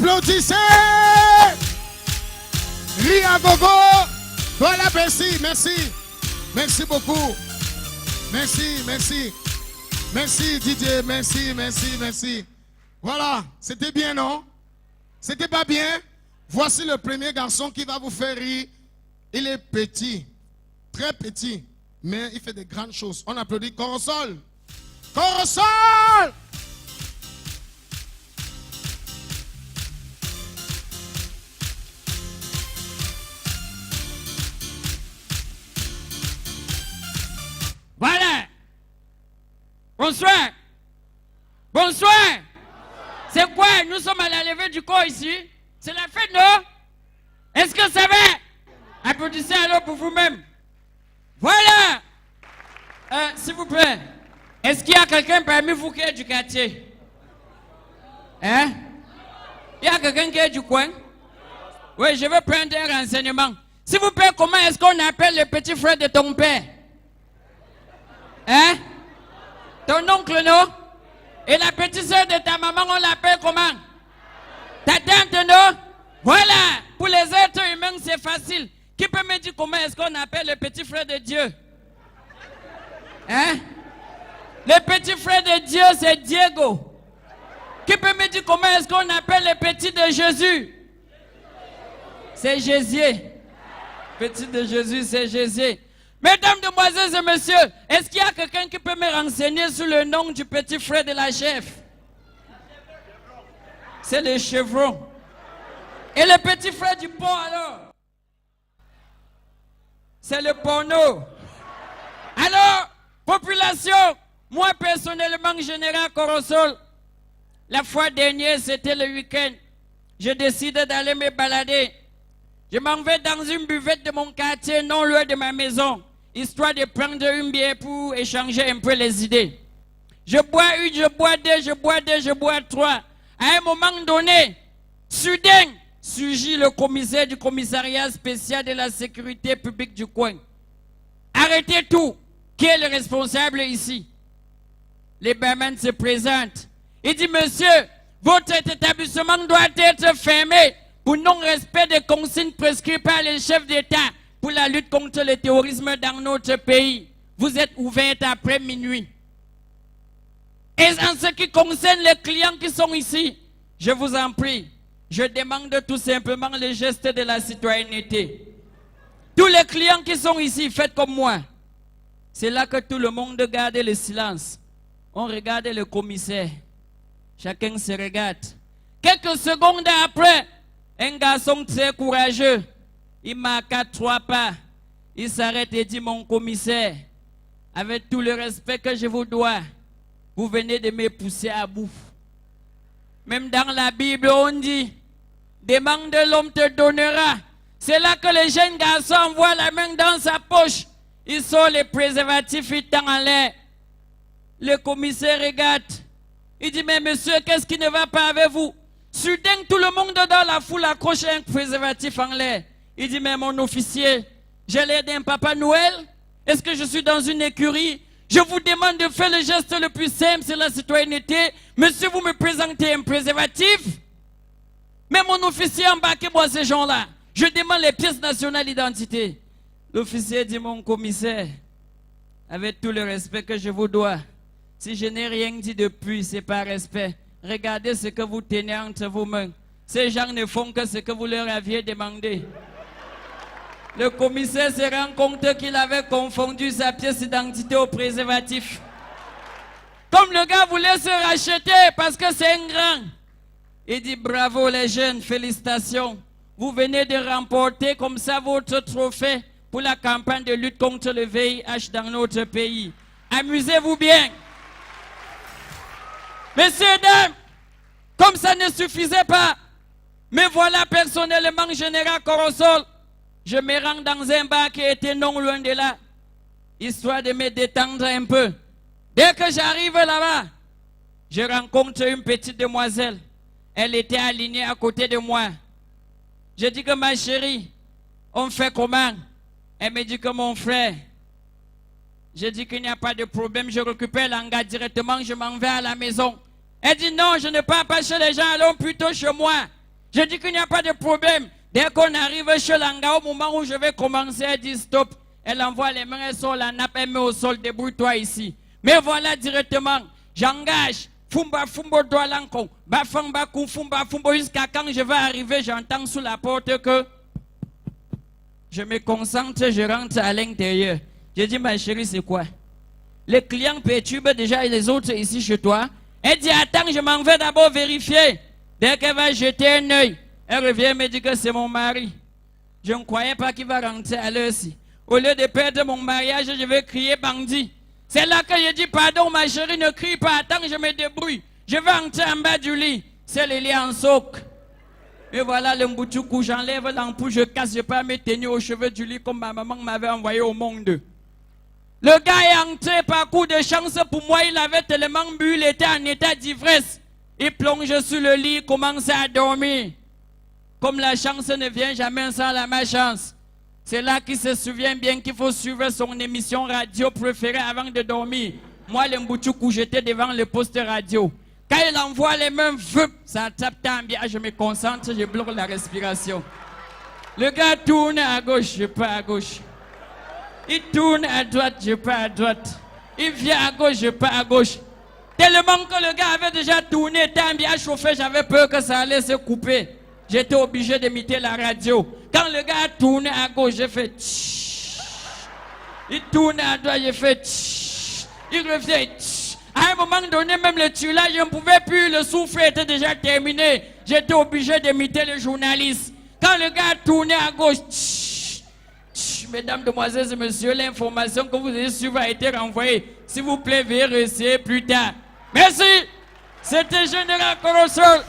Applaudissez. Ria Gogo. Voilà, merci, merci. Merci beaucoup. Merci, merci. Merci Didier, merci, merci, merci. Voilà, c'était bien, non? C'était pas bien? Voici le premier garçon qui va vous faire rire. Il est petit, très petit, mais il fait de grandes choses. On applaudit Corosol. Corosol! Voilà. Bonsoir. Bonsoir. C'est quoi? Nous sommes à la levée du corps ici. C'est la fête, non? Est-ce que ça va? Applaudissez alors pour vous-même. Voilà. S'il vous plaît. Est-ce qu'il y a quelqu'un parmi vous qui est du quartier? Hein? Il y a quelqu'un qui est du coin? Oui, je veux prendre un renseignement. S'il vous plaît, comment est-ce qu'on appelle le petit frère de ton père? Hein? Ton oncle, non? Et la petite soeur de ta maman, on l'appelle comment? Ta tante, non? Voilà. Pour les êtres humains, c'est facile. Qui peut me dire comment est-ce qu'on appelle le petit frère de Dieu? Hein? Le petit frère de Dieu, c'est Diego. Qui peut me dire comment est-ce qu'on appelle le petit de Jésus? C'est Jésus. Petit de Jésus, c'est Jésus. Mesdames, demoiselles et messieurs, est-ce qu'il y a quelqu'un qui peut me renseigner sur le nom du petit frère de la chef? C'est le chevron. Et le petit frère du pont alors? C'est le porno. Alors, population, moi personnellement, général Corosol, la fois dernière, c'était le week-end. Je décide d'aller me balader. Je m'en vais dans une buvette de mon quartier, non loin de ma maison, histoire de prendre une bière pour échanger un peu les idées. Je bois une, je bois deux, je bois deux, je bois trois. À un moment donné, soudain, surgit le commissaire du commissariat spécial de la sécurité publique du coin. Arrêtez tout. Qui est le responsable ici? Les barman se présentent. Il dit, monsieur, votre établissement doit être fermé pour non-respect des consignes prescrites par les chefs d'État pour la lutte contre le terrorisme dans notre pays. Vous êtes ouvert après minuit. Et en ce qui concerne les clients qui sont ici, je vous en prie, je demande tout simplement le geste de la citoyenneté. Tous les clients qui sont ici, faites comme moi. C'est là que tout le monde garde le silence. On regarde le commissaire. Chacun se regarde. Quelques secondes après, un garçon très courageux, il marque 3 pas. Il s'arrête et dit, mon commissaire, avec tout le respect que je vous dois, vous venez de me pousser à bout. Même dans la Bible, on dit, demande l'homme te donnera. C'est là que le jeune garçon envoie la main dans sa poche. Il sort les préservatifs, il tend en l'air. Le commissaire regarde. Il dit, mais monsieur, qu'est-ce qui ne va pas avec vous? Soudain, tout le monde dans la foule accroche un préservatif en l'air. Il dit, mais mon officier, j'ai l'air d'un Papa Noël? Est-ce que je suis dans une écurie? Je vous demande de faire le geste le plus simple, c'est la citoyenneté. Monsieur, vous me présentez un préservatif? Mais mon officier, embarquez-moi ces gens-là. Je demande les pièces nationales d'identité. L'officier dit, mon commissaire, avec tout le respect que je vous dois, si je n'ai rien dit depuis, c'est par respect. Regardez ce que vous tenez entre vos mains. Ces gens ne font que ce que vous leur aviez demandé. Le commissaire se rend compte qu'il avait confondu sa pièce d'identité au préservatif. Comme le gars voulait se racheter parce que c'est un grand. Il dit, bravo les jeunes, félicitations. Vous venez de remporter comme ça votre trophée pour la campagne de lutte contre le VIH dans notre pays. Amusez-vous bien. Messieurs, dames, comme ça ne suffisait pas, me voilà personnellement, général Corosol. Je me rends dans un bar qui était non loin de là, histoire de me détendre un peu. Dès que j'arrive là-bas, je rencontre une petite demoiselle. Elle était alignée à côté de moi. Je dis que ma chérie, on fait comment? Elle me dit que mon frère. Je dis qu'il n'y a pas de problème, je récupère l'engagement directement, je m'en vais à la maison. Elle dit non, je ne pars pas chez les gens, allons plutôt chez moi. Je dis qu'il n'y a pas de problème. Dès qu'on arrive chez Langa, au moment où je vais commencer à dire stop, elle envoie les mains sur la nappe, elle met au sol, débrouille-toi ici. Mais voilà directement, j'engage. Fumba, fumbo, doa lanko. Bafamba, fumba, fumbo. Jusqu'à quand je vais arriver, j'entends sous la porte que je me concentre, je rentre à l'intérieur. Je dis, ma chérie, c'est quoi? Les clients perturbent déjà les autres ici chez toi. Elle dit, attends, je m'en vais d'abord vérifier. Dès qu'elle va jeter un œil, elle revient et me dit que c'est mon mari. Je ne croyais pas qu'il va rentrer à l'heure-ci. Au lieu de perdre mon mariage, je vais crier bandit. C'est là que je dis, pardon, ma chérie, ne crie pas. Attends, je me débrouille. Je vais entrer en bas du lit. C'est le lit en soc. Et voilà le mbouchoukou, j'enlève l'ampoule, je casse, je peux me tenir aux cheveux du lit comme ma maman m'avait envoyé au monde. Le gars est entré par coup de chance pour moi, il avait tellement bu, il était en état d'ivresse. Il plonge sur le lit, commence à dormir. Comme la chance ne vient jamais sans la malchance. C'est là qu'il se souvient bien qu'il faut suivre son émission radio préférée avant de dormir. Moi, le mbouchoukou, j'étais devant le poste radio. Quand il envoie les mains, ça tape tant bien, je me concentre, je bloque la respiration. Le gars tourne à gauche, je pars à gauche. Il tourne à droite, je pars à droite. Il vient à gauche, je pars à gauche. Tellement que le gars avait déjà tourné, tant bien chauffé, j'avais peur que ça allait se couper. J'étais obligé d'imiter la radio. Quand le gars a tourné à gauche, j'ai fait tch. Il tourne à droite, j'ai fait tch. Il revient tch. À un moment donné, même le tue là, je ne pouvais plus, le souffle était déjà terminé. J'étais obligé d'imiter le journaliste. Quand le gars a tourné à gauche, tch, tch, mesdames, demoiselles et messieurs, l'information que vous avez suivie a été renvoyée. S'il vous plaît, veuillez réessayer plus tard. Merci. C'était Général Corosol.